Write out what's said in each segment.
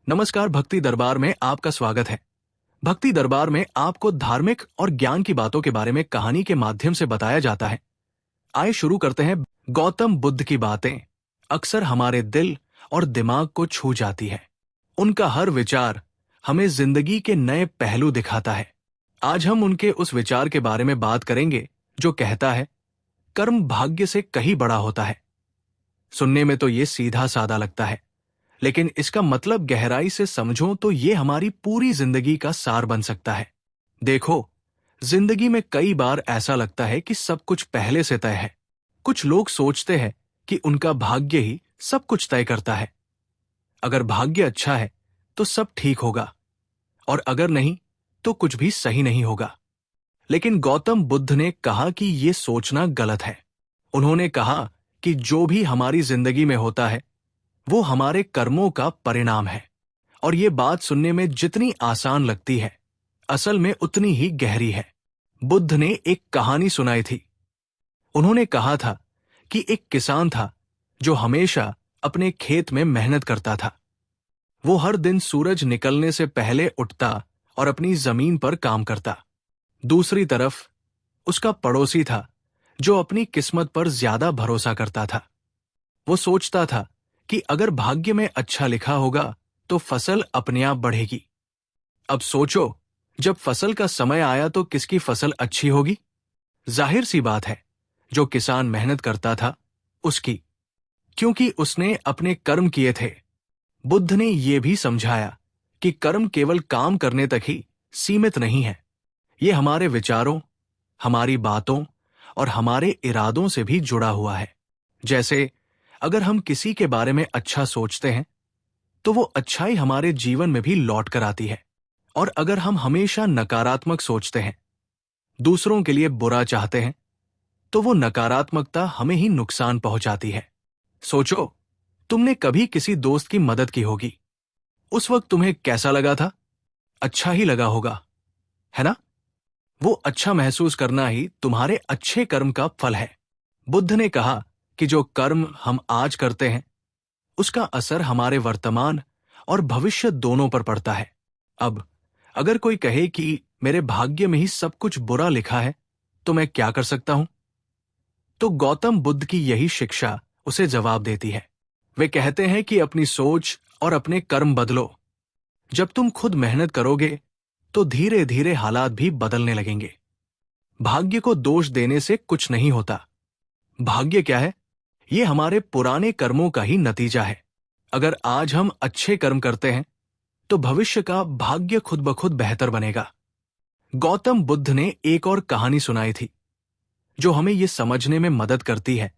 नमस्कार। भक्ति दरबार में आपका स्वागत है। भक्ति दरबार में आपको धार्मिक और ज्ञान की बातों के बारे में कहानी के माध्यम से बताया जाता है। आइए शुरू करते हैं। गौतम बुद्ध की बातें अक्सर हमारे दिल और दिमाग को छू जाती है। उनका हर विचार हमें जिंदगी के नए पहलू दिखाता है। आज हम उनके उस विचार के बारे में बात करेंगे जो कहता है, कर्म भाग्य से कहीं बड़ा होता है। सुनने में तो ये सीधा सादा लगता है, लेकिन इसका मतलब गहराई से समझो तो ये हमारी पूरी जिंदगी का सार बन सकता है। देखो, जिंदगी में कई बार ऐसा लगता है कि सब कुछ पहले से तय है। कुछ लोग सोचते हैं कि उनका भाग्य ही सब कुछ तय करता है। अगर भाग्य अच्छा है तो सब ठीक होगा, और अगर नहीं तो कुछ भी सही नहीं होगा। लेकिन गौतम बुद्ध ने कहा कि ये सोचना गलत है। उन्होंने कहा कि जो भी हमारी जिंदगी में होता है वो हमारे कर्मों का परिणाम है। और ये बात सुनने में जितनी आसान लगती है, असल में उतनी ही गहरी है। बुद्ध ने एक कहानी सुनाई थी। उन्होंने कहा था कि एक किसान था जो हमेशा अपने खेत में मेहनत करता था। वो हर दिन सूरज निकलने से पहले उठता और अपनी जमीन पर काम करता। दूसरी तरफ उसका पड़ोसी था जो अपनी किस्मत पर ज्यादा भरोसा करता था। वो सोचता था कि अगर भाग्य में अच्छा लिखा होगा तो फसल अपने आप बढ़ेगी। अब सोचो, जब फसल का समय आया तो किसकी फसल अच्छी होगी? जाहिर सी बात है, जो किसान मेहनत करता था उसकी, क्योंकि उसने अपने कर्म किए थे। बुद्ध ने यह भी समझाया कि कर्म केवल काम करने तक ही सीमित नहीं है। ये हमारे विचारों, हमारी बातों और हमारे इरादों से भी जुड़ा हुआ है। जैसे अगर हम किसी के बारे में अच्छा सोचते हैं तो वो अच्छाई हमारे जीवन में भी लौट कर आती है। और अगर हम हमेशा नकारात्मक सोचते हैं, दूसरों के लिए बुरा चाहते हैं, तो वो नकारात्मकता हमें ही नुकसान पहुंचाती है। सोचो, तुमने कभी किसी दोस्त की मदद की होगी। उस वक्त तुम्हें कैसा लगा था? अच्छा ही लगा होगा, है ना? वो अच्छा महसूस करना ही तुम्हारे अच्छे कर्म का फल है। बुद्ध ने कहा कि जो कर्म हम आज करते हैं उसका असर हमारे वर्तमान और भविष्य दोनों पर पड़ता है। अब अगर कोई कहे कि मेरे भाग्य में ही सब कुछ बुरा लिखा है, तो मैं क्या कर सकता हूं? तो गौतम बुद्ध की यही शिक्षा उसे जवाब देती है। वे कहते हैं कि अपनी सोच और अपने कर्म बदलो। जब तुम खुद मेहनत करोगे तो धीरे धीरे हालात भी बदलने लगेंगे। भाग्य को दोष देने से कुछ नहीं होता। भाग्य क्या है? ये हमारे पुराने कर्मों का ही नतीजा है। अगर आज हम अच्छे कर्म करते हैं तो भविष्य का भाग्य खुद ब खुद बेहतर बनेगा। गौतम बुद्ध ने एक और कहानी सुनाई थी जो हमें यह समझने में मदद करती है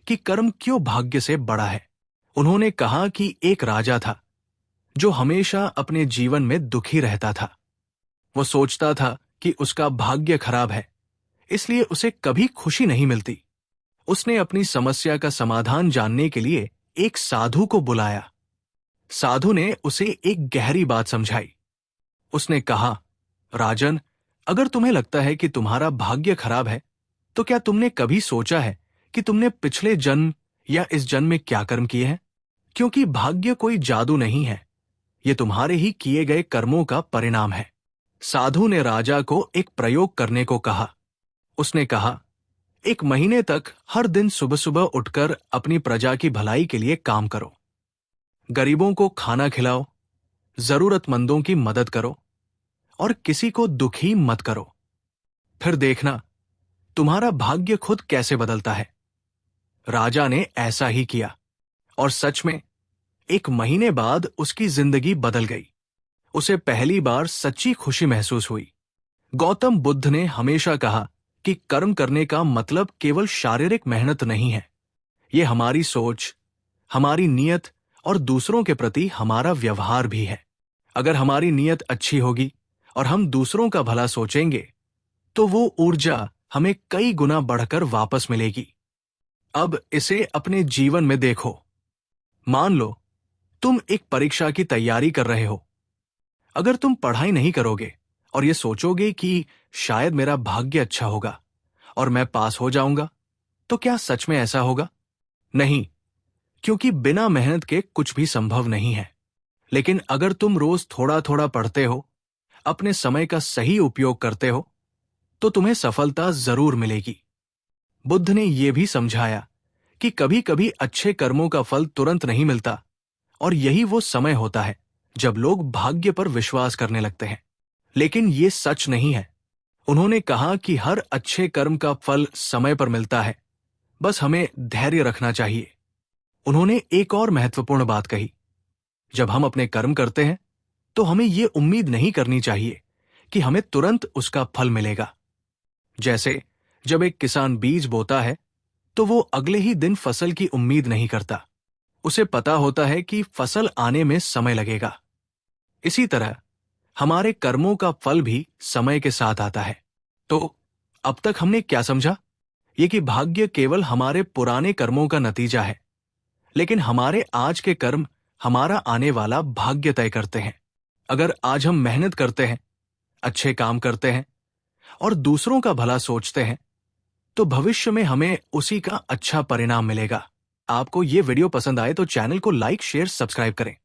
कि कर्म क्यों भाग्य से बड़ा है। उन्होंने कहा कि एक राजा था जो हमेशा अपने जीवन में दुखी रहता था। वो सोचता था कि उसका भाग्य खराब है, इसलिए उसे कभी खुशी नहीं मिलती। उसने अपनी समस्या का समाधान जानने के लिए एक साधु को बुलाया। साधु ने उसे एक गहरी बात समझाई। उसने कहा, राजन, अगर तुम्हें लगता है कि तुम्हारा भाग्य खराब है, तो क्या तुमने कभी सोचा है कि तुमने पिछले जन्म या इस जन्म में क्या कर्म किए हैं? क्योंकि भाग्य कोई जादू नहीं है, ये तुम्हारे ही किए गए कर्मों का परिणाम है। साधु ने राजा को एक प्रयोग करने को कहा। उसने कहा, 1 महीने तक हर दिन सुबह सुबह उठकर अपनी प्रजा की भलाई के लिए काम करो। गरीबों को खाना खिलाओ, जरूरतमंदों की मदद करो और किसी को दुखी मत करो। फिर देखना तुम्हारा भाग्य खुद कैसे बदलता है। राजा ने ऐसा ही किया और सच में 1 महीने बाद उसकी जिंदगी बदल गई। उसे पहली बार सच्ची खुशी महसूस हुई। गौतम बुद्ध ने हमेशा कहा कि कर्म करने का मतलब केवल शारीरिक मेहनत नहीं है। ये हमारी सोच, हमारी नीयत और दूसरों के प्रति हमारा व्यवहार भी है। अगर हमारी नीयत अच्छी होगी और हम दूसरों का भला सोचेंगे तो वो ऊर्जा हमें कई गुना बढ़कर वापस मिलेगी। अब इसे अपने जीवन में देखो। मान लो तुम एक परीक्षा की तैयारी कर रहे हो। अगर तुम पढ़ाई नहीं करोगे और ये सोचोगे कि शायद मेरा भाग्य अच्छा होगा और मैं पास हो जाऊंगा, तो क्या सच में ऐसा होगा? नहीं, क्योंकि बिना मेहनत के कुछ भी संभव नहीं है। लेकिन अगर तुम रोज थोड़ा थोड़ा पढ़ते हो, अपने समय का सही उपयोग करते हो, तो तुम्हें सफलता जरूर मिलेगी। बुद्ध ने यह भी समझाया कि कभी कभी अच्छे कर्मों का फल तुरंत नहीं मिलता, और यही वो समय होता है जब लोग भाग्य पर विश्वास करने लगते हैं। लेकिन ये सच नहीं है। उन्होंने कहा कि हर अच्छे कर्म का फल समय पर मिलता है, बस हमें धैर्य रखना चाहिए। उन्होंने एक और महत्वपूर्ण बात कही, जब हम अपने कर्म करते हैं तो हमें ये उम्मीद नहीं करनी चाहिए कि हमें तुरंत उसका फल मिलेगा। जैसे जब एक किसान बीज बोता है तो वो अगले ही दिन फसल की उम्मीद नहीं करता। उसे पता होता है कि फसल आने में समय लगेगा। इसी तरह हमारे कर्मों का फल भी समय के साथ आता है। तो अब तक हमने क्या समझा? ये कि भाग्य केवल हमारे पुराने कर्मों का नतीजा है, लेकिन हमारे आज के कर्म हमारा आने वाला भाग्य तय करते हैं। अगर आज हम मेहनत करते हैं, अच्छे काम करते हैं और दूसरों का भला सोचते हैं, तो भविष्य में हमें उसी का अच्छा परिणाम मिलेगा। आपको ये वीडियो पसंद आए तो चैनल को लाइक, शेयर, सब्सक्राइब करें।